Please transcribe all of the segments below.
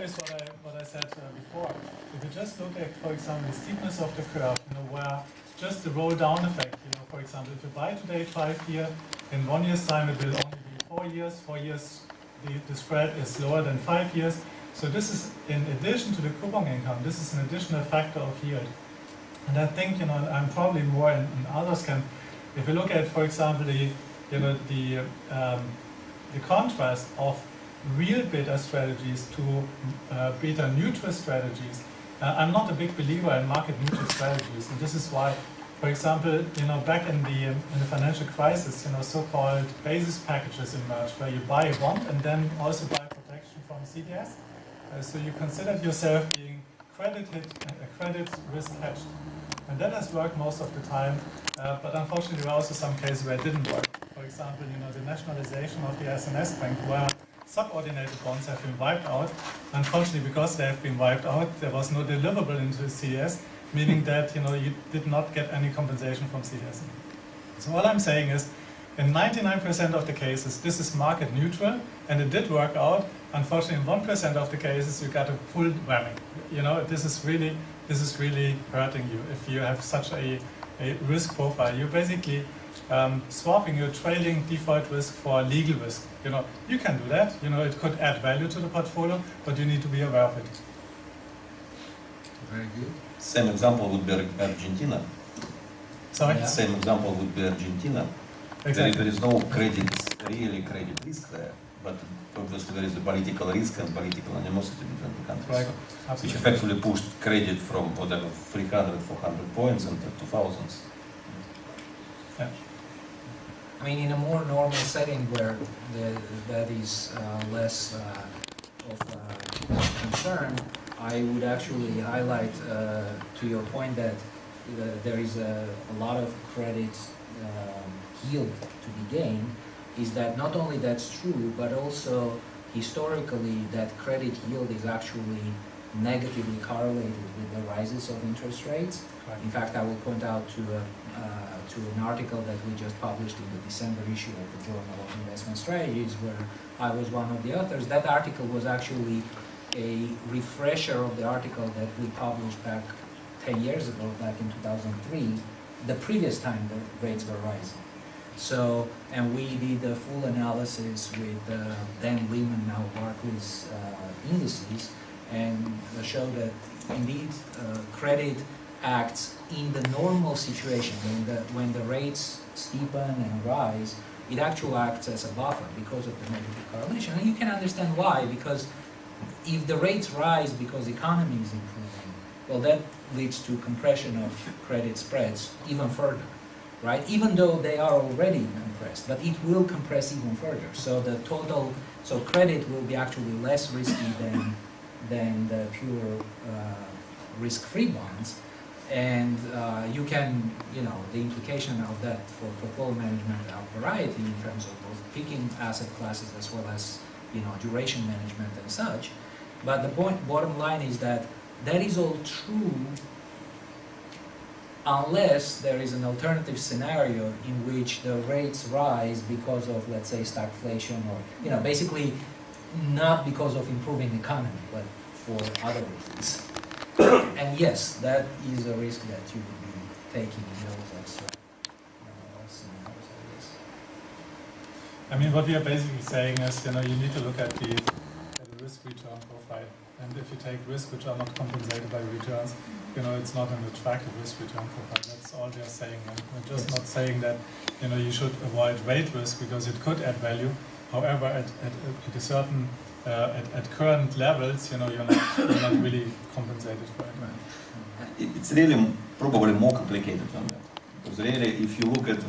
is what I said before. If you just look at, for example, the steepness of the curve, where just the roll down effect, for example, if you buy today 5 year, in 1 year's time it will only be 4 years. 4 years, the spread is lower than 5 years. So this is, in addition to the coupon income, this is an additional factor of yield. And I think, I'm probably more in others camp. If you look at, for example, the contrast of real beta strategies to beta neutral strategies, I'm not a big believer in market neutral strategies, and this is why, for example, back in the financial crisis, so-called basis packages emerged, where you buy a bond and then also buy protection from CDS. So you considered yourself being credit risk hedged, and that has worked most of the time. But unfortunately, there are also some cases where it didn't work. For example, the nationalization of the SNS Bank, where subordinated bonds have been wiped out. Unfortunately, because they have been wiped out, there was no deliverable into CDS, meaning that you did not get any compensation from CDS. So all I'm saying is, in 99% of the cases, this is market neutral, and it did work out. Unfortunately, in 1% of the cases, you got a full whammy. This is really hurting you if you have such a risk profile. You're basically swapping your trailing default risk for legal risk. You can do that. It could add value to the portfolio, but you need to be aware of it. Very good. Same example would be Argentina. Sorry? Yeah. Same example would be Argentina. Exactly. There is no credit risk there, but obviously there is a political risk and political animosity between the countries. Right. Which effectively pushed credit from whatever 300, 400 points into 2000s. Yeah. I mean, in a more normal setting where that is less of a concern, I would actually highlight to your point that there is a lot of credit yield to be gained, is that not only that's true, but also historically that credit yield is actually negatively correlated with the rises of interest rates. Right. In fact, I will point out to an article that we just published in the December issue of the Journal of Investment Strategies, where I was one of the authors. That article was actually a refresher of the article that we published back 10 years ago, back in 2003, the previous time the rates were rising. So, and we did a full analysis with then Lehman, now Barclays indices, and showed that indeed credit acts in the normal situation when the rates steepen and rise. It actually acts as a buffer because of the negative correlation, and you can understand why. Because if the rates rise because the economy is improving, well, that leads to compression of credit spreads even further, right? Even though they are already compressed, but it will compress even further. So so credit will be actually less risky than the pure risk-free bonds. And you can, the implication of that for portfolio management are variety in terms of both picking asset classes as well as, duration management and such. But the bottom line is that is all true unless there is an alternative scenario in which the rates rise because of, let's say, stagflation, or, basically not because of improving economy, but for other reasons. And yes, that is a risk that you would be taking in those scenarios, I guess. I mean, what we are basically saying is, you need to look at the risk-return profile. And if you take risks which are not compensated by returns, it's not an attractive risk-return profile. That's all we are saying. And we're just not saying that, you should avoid rate risk because it could add value. However, at a certain at current levels, you're not really compensated for it. It's really probably more complicated than that. Because really, if you look at,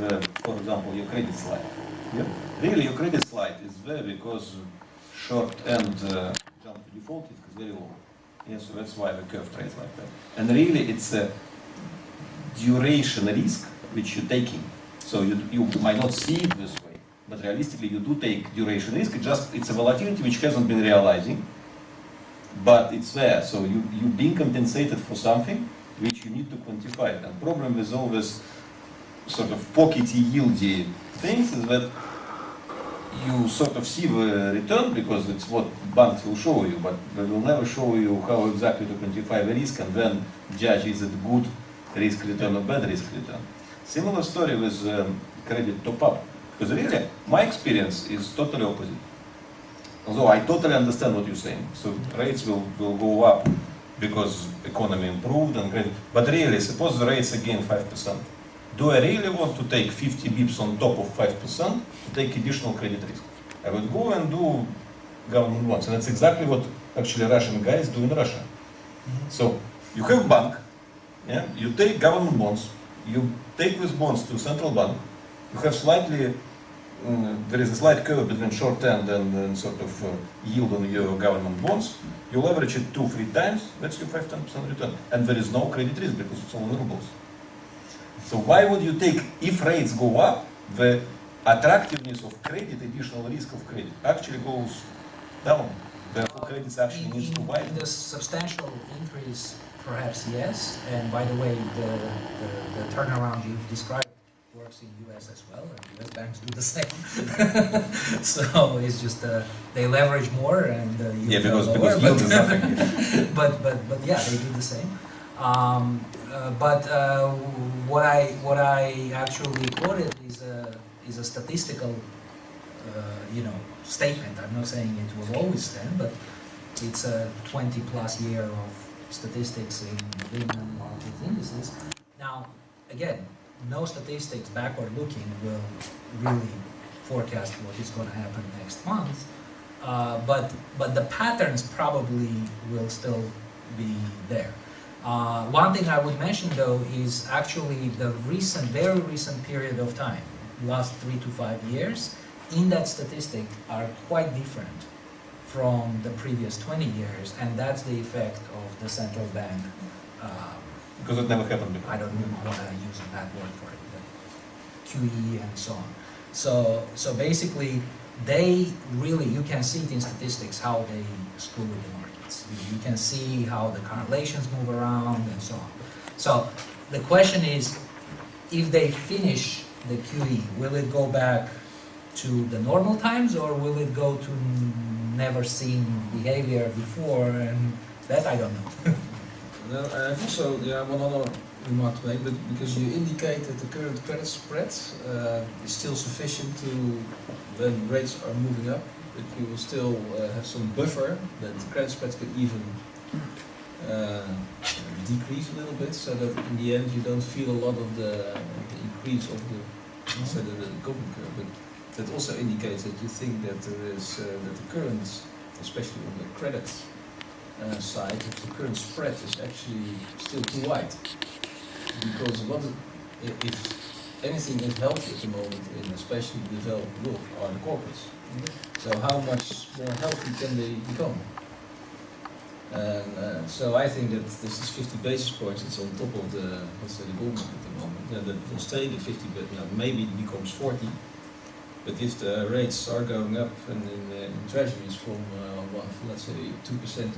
for example, your credit slide, really your credit slide is there because short-end jump to default is very low. Yeah, so that's why the curve trades like that. And really, it's a duration risk which you're taking. So you might not see it this way, but realistically, you do take duration risk. It's a volatility which hasn't been realizing, but it's there. So you're being compensated for something which you need to quantify. And the problem with all this sort of pockety, yieldy things is that you sort of see the return because it's what banks will show you, but they will never show you how exactly to quantify the risk and then judge is it good risk return or bad risk return. Similar story with credit top-up, because really my experience is totally opposite. Although I totally understand what you're saying, so rates will go up because economy improved and credit, but really suppose the rates again 5%. Do I really want to take 50 bips on top of 5% to take additional credit risk? I would go and do government bonds, and that's exactly what actually Russian guys do in Russia. So you have bank, yeah, you take government bonds, you take these bonds to central bank, you have slightly, there is a slight curve between short end and sort of yield on your government bonds, you leverage it 2-3 times, that's your 5-10% return. And there is no credit risk because it's all in rubles. So why would you take, if rates go up, the attractiveness of credit, additional risk of credit, actually goes down. Therefore, credits actually needs to widen. In the substantial increase, perhaps yes. And by the way, the turnaround you described works in US as well, and US banks do the same. So it's just they leverage more and yield because lower, yield is nothing. but yeah, they do the same. What I actually quoted is a statistical statement. I'm not saying it was always then, but it's a 20+ year of statistics in Lehman market indices. Now, again, no statistics backward looking will really forecast what is going to happen next month, but the patterns probably will still be there. One thing I would mention though is actually the very recent period of time, last 3 to 5 years, in that statistic are quite different from the previous 20 years, and that's the effect of the central bank. Because it never happened before. I don't want to use a bad word for it, but QE and so on. So basically, they really, you can see it in statistics how they screw with the markets. You can see how the correlations move around and so on. So the question is, if they finish the QE, will it go back to the normal times, or will it go to never seen behavior before? And that I don't know. Well, I have also one other remark to make, but because you indicate that the current credit spread is still sufficient to, when rates are moving up, but you will still have some buffer that the credit spread could even decrease a little bit, so that in the end you don't feel a lot of the increase of the government curve. But that also indicates that you think that there is that the current, especially on the credit side, that the current spread is actually still too wide. Because if anything is healthy at the moment, in especially the developed world, are the corporates. So how much more healthy can they become? And so I think that this is 50 basis points. It's on top of the, let's say, the gold market at the moment. And that will stay the 50, but maybe it becomes 40. But if the rates are going up and in treasuries from let's say 2% to 3%,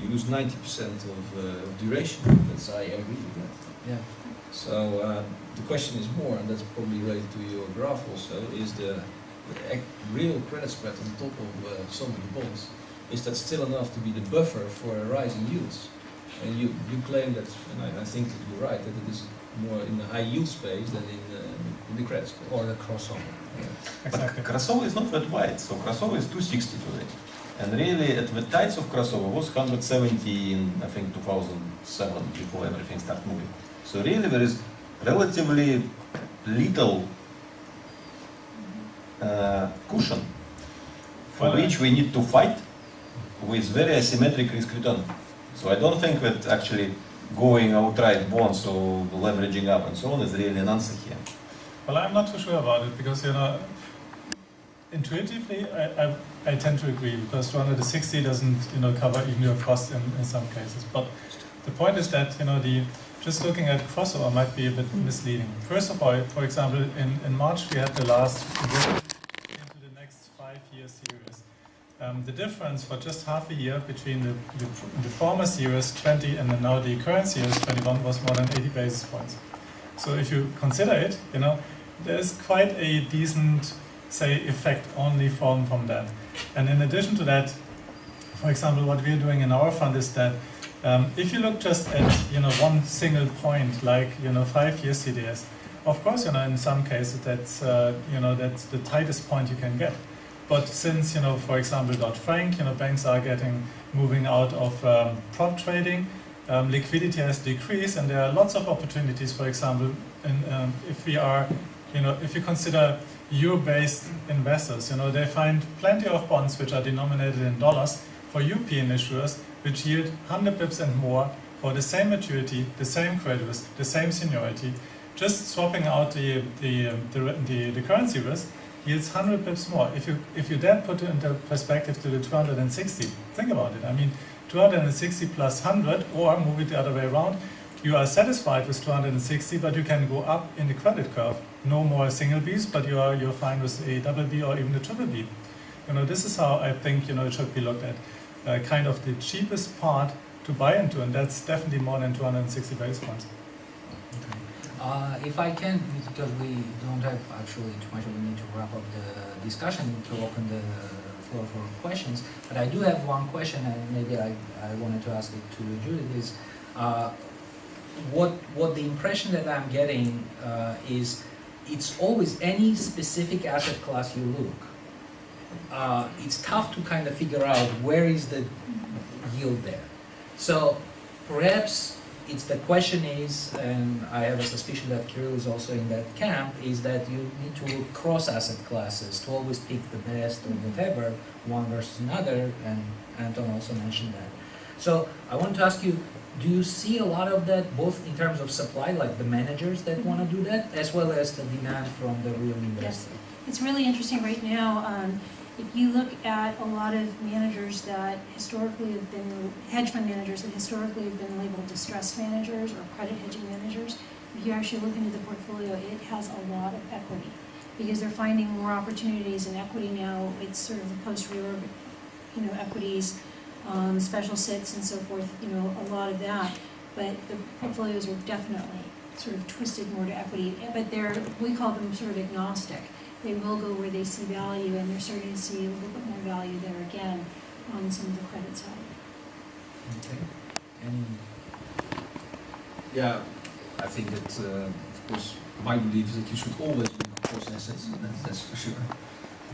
you lose 90% of duration. That's, I agree with that. Yeah. So the question is more, and that's probably related to your graph also, is the real credit spread on top of some of the bonds. Is that still enough to be the buffer for a rise in yields? And you claim that, and I think that you're right, that it is more in the high yield space than in the credit space. Or the crossover. Yeah. Exactly. But crossover is not that wide, so crossover is 260 today. And really, at the tides of crossover was 170 in, I think, 2007, before everything started moving. So really, there is relatively little cushion for which we need to fight with very asymmetric risk return. So I don't think that actually going outright bonds or leveraging up and so on is really an answer here. Well, I'm not too sure about it because, intuitively, I tend to agree because 260 doesn't, cover even your cost in some cases. But the point is that, just looking at crossover might be a bit misleading. First of all, for example, in March we had the last into the next 5-year series. The difference for just half a year between the former series 20 and now the current series 21 was more than 80 basis points. So if you consider it, there's quite a decent say, effect only from that. And in addition to that, for example, what we're doing in our fund is that if you look just at one single point, like 5 year CDS, of course in some cases that's that's the tightest point you can get. But since for example Dodd-Frank, banks are moving out of prop trading, liquidity has decreased, and there are lots of opportunities. For example, if you consider euro-based investors, they find plenty of bonds which are denominated in dollars for European issuers, which yield 100 pips and more for the same maturity, the same credit risk, the same seniority. Just swapping out the currency risk yields 100 pips more. If you then put it into perspective to the 260, think about it. I mean, 260 plus 100, or move it the other way around, you are satisfied with 260, but you can go up in the credit curve. No more single Bs, but you're fine with a double B or even a triple B. This is how I think it should be looked at. Kind of the cheapest part to buy into, and that's definitely more than 260 basis points. If I can, because we don't have actually too much, we need to wrap up the discussion to open the floor for questions. But I do have one question, and maybe I wanted to ask it to Judith, is what the impression that I'm getting is it's always any specific asset class you look. It's tough to kind of figure out where is the yield there. So perhaps the question is, and I have a suspicion that Kirill is also in that camp, is that you need to look cross asset classes to always pick the best or whatever, one versus another, and Anton also mentioned that. So I want to ask you, do you see a lot of that both in terms of supply, like the managers that want to do that, as well as the demand from the real investor? Yes. It's really interesting right now. If you look at a lot of managers that historically have been, hedge fund managers that historically have been labeled distressed managers or credit hedging managers, if you actually look into the portfolio, it has a lot of equity because they're finding more opportunities in equity now. It's sort of the post-reorg, equities, special sits and so forth, a lot of that. But the portfolios are definitely sort of twisted more to equity, but we call them sort of agnostic. They will go where they see value, and they're starting to see a little bit more value there again on some of the credit side. Okay. And Yeah, I think that, of course, my belief is that you should always look across assets, that's for sure.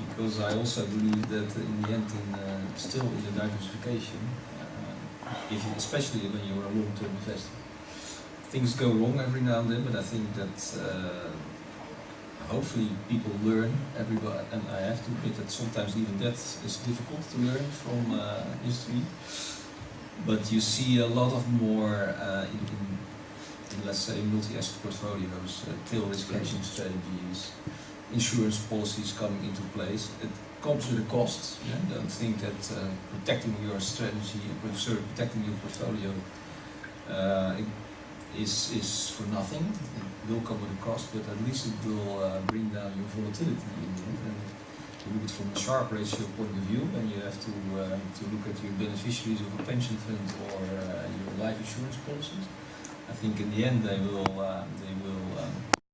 Because I also believe that in the end, still in the diversification, especially when you're a long-term investor, things go wrong every now and then, but I think that hopefully people learn, everybody, and I have to admit that sometimes even that is difficult to learn from history. But you see a lot of more in let's say multi-asset portfolios, tail risk hedging strategies, insurance policies coming into place. It comes with a cost. Yeah? Don't think that protecting your strategy and protecting your portfolio is for nothing. It will come with a cost, but at least it will bring down your volatility in the end. And to look at it from a Sharpe ratio point of view, and you have to look at your beneficiaries of a pension fund or your life insurance policies. I think in the end they will